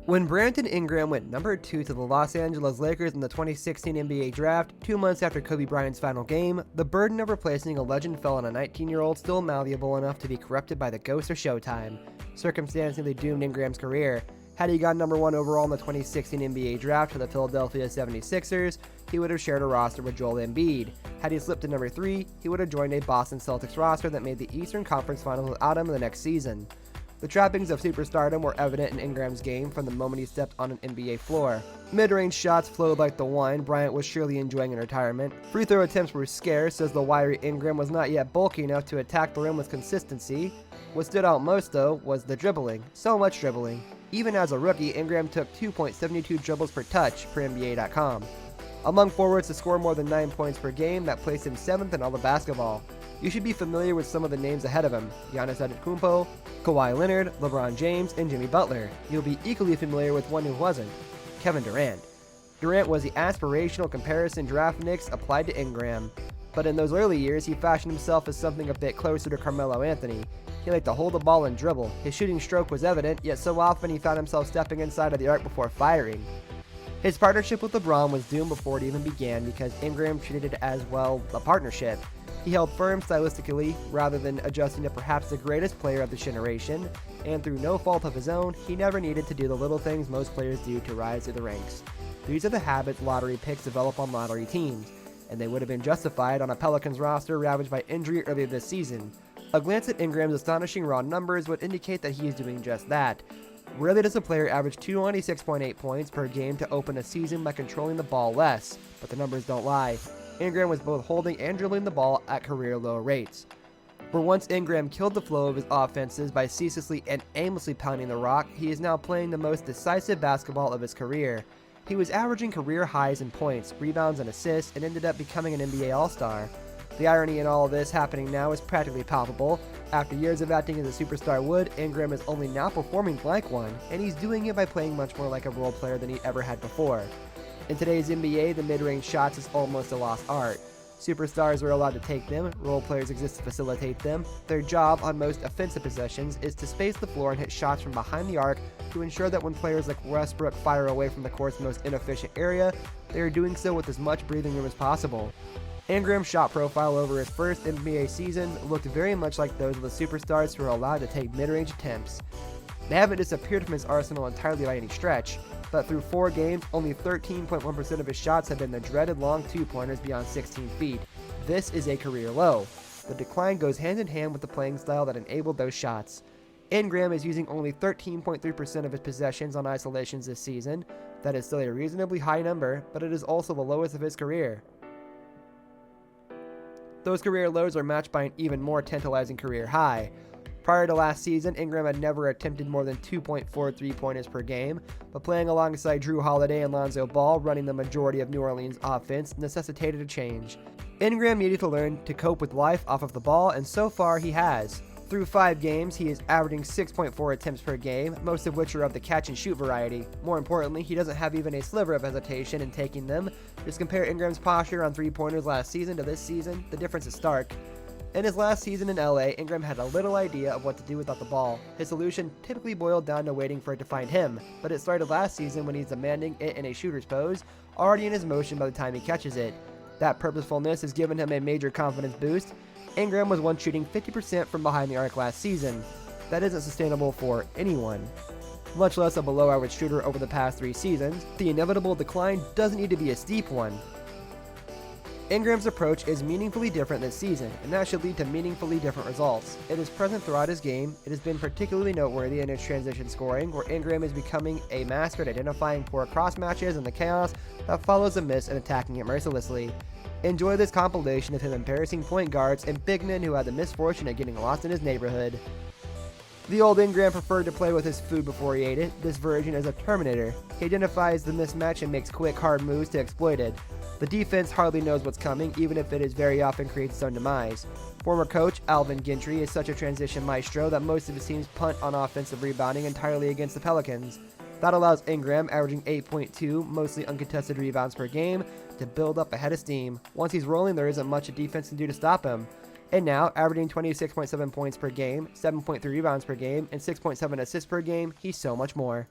When Brandon Ingram went number 2 to the Los Angeles Lakers in the 2016 NBA Draft, 2 months after Kobe Bryant's final game, the burden of replacing a legend fell on a 19-year-old still malleable enough to be corrupted by the ghost of Showtime, circumstantially doomed Ingram's career. Had he gone number 1 overall in the 2016 NBA Draft to the Philadelphia 76ers, he would have shared a roster with Joel Embiid. Had he slipped to number 3, he would have joined a Boston Celtics roster that made the Eastern Conference Finals without him the next season. The trappings of superstardom were evident in Ingram's game from the moment he stepped on an NBA floor. Mid-range shots flowed like the wine Bryant was surely enjoying in retirement. Free throw attempts were scarce as the wiry Ingram was not yet bulky enough to attack the rim with consistency. What stood out most, though, was the dribbling. So much dribbling. Even as a rookie, Ingram took 2.72 dribbles per touch per NBA.com. Among forwards to score more than 9 points per game, that placed him 7th in all of basketball. You should be familiar with some of the names ahead of him: Giannis Antetokounmpo, Kawhi Leonard, LeBron James, and Jimmy Butler. You'll be equally familiar with one who wasn't: Kevin Durant. Durant was the aspirational comparison draft Knicks applied to Ingram, but in those early years he fashioned himself as something a bit closer to Carmelo Anthony. He liked to hold the ball and dribble. His shooting stroke was evident, yet so often he found himself stepping inside of the arc before firing. His partnership with LeBron was doomed before it even began because Ingram treated it as, well, a partnership. He held firm stylistically rather than adjusting to perhaps the greatest player of this generation, and through no fault of his own, he never needed to do the little things most players do to rise through the ranks. These are the habits lottery picks develop on lottery teams, and they would have been justified on a Pelicans roster ravaged by injury earlier this season. A glance at Ingram's astonishing raw numbers would indicate that he is doing just that. Rarely does a player average 296.8 points per game to open a season by controlling the ball less, but the numbers don't lie. Ingram was both holding and dribbling the ball at career low rates. For once Ingram killed the flow of his offenses by ceaselessly and aimlessly pounding the rock, he is now playing the most decisive basketball of his career. He was averaging career highs in points, rebounds, and assists, and ended up becoming an NBA All-Star. The irony in all of this happening now is practically palpable. After years of acting as a superstar would, Ingram is only now performing like one, and he's doing it by playing much more like a role player than he ever had before. In today's NBA, the mid-range shots is almost a lost art. Superstars are allowed to take them, role players exist to facilitate them. Their job on most offensive possessions is to space the floor and hit shots from behind the arc to ensure that when players like Westbrook fire away from the court's most inefficient area, they are doing so with as much breathing room as possible. Ingram's shot profile over his first NBA season looked very much like those of the superstars who are allowed to take mid-range attempts. They haven't disappeared from his arsenal entirely by any stretch, but through 4 games, only 13.1% of his shots have been the dreaded long two-pointers beyond 16 feet. This is a career low. The decline goes hand in hand with the playing style that enabled those shots. Ingram is using only 13.3% of his possessions on isolations this season. That is still a reasonably high number, but it is also the lowest of his career. Those career lows are matched by an even more tantalizing career high. Prior to last season, Ingram had never attempted more than 2.4 three-pointers per game, but playing alongside Drew Holiday and Lonzo Ball running the majority of New Orleans' offense necessitated a change. Ingram needed to learn to cope with life off of the ball, and so far he has. Through 5 games, he is averaging 6.4 attempts per game, most of which are of the catch-and-shoot variety. More importantly, he doesn't have even a sliver of hesitation in taking them. Just compare Ingram's posture on three-pointers last season to this season, the difference is stark. In his last season in LA, Ingram had a little idea of what to do without the ball. His solution typically boiled down to waiting for it to find him, but it started last season when he's demanding it in a shooter's pose, already in his motion by the time he catches it. That purposefulness has given him a major confidence boost. Ingram was once shooting 50% from behind the arc last season. That isn't sustainable for anyone, much less a below-average shooter over the past 3 seasons. The inevitable decline doesn't need to be a steep one. Ingram's approach is meaningfully different this season, and that should lead to meaningfully different results. It is present throughout his game. It has been particularly noteworthy in his transition scoring, where Ingram is becoming a master at identifying poor cross matches and the chaos that follows a miss and attacking it mercilessly. Enjoy this compilation of him embarrassing point guards and big men who had the misfortune of getting lost in his neighborhood. The old Ingram preferred to play with his food before he ate it. This version is a Terminator. He identifies the mismatch and makes quick, hard moves to exploit it. The defense hardly knows what's coming, even if it is very often creates its own demise. Former coach Alvin Gentry is such a transition maestro that most of his teams punt on offensive rebounding entirely against the Pelicans. That allows Ingram, averaging 8.2 mostly uncontested rebounds per game, to build up a head of steam. Once he's rolling, there isn't much a defense can do to stop him. And now, averaging 26.7 points per game, 7.3 rebounds per game, and 6.7 assists per game, he's so much more.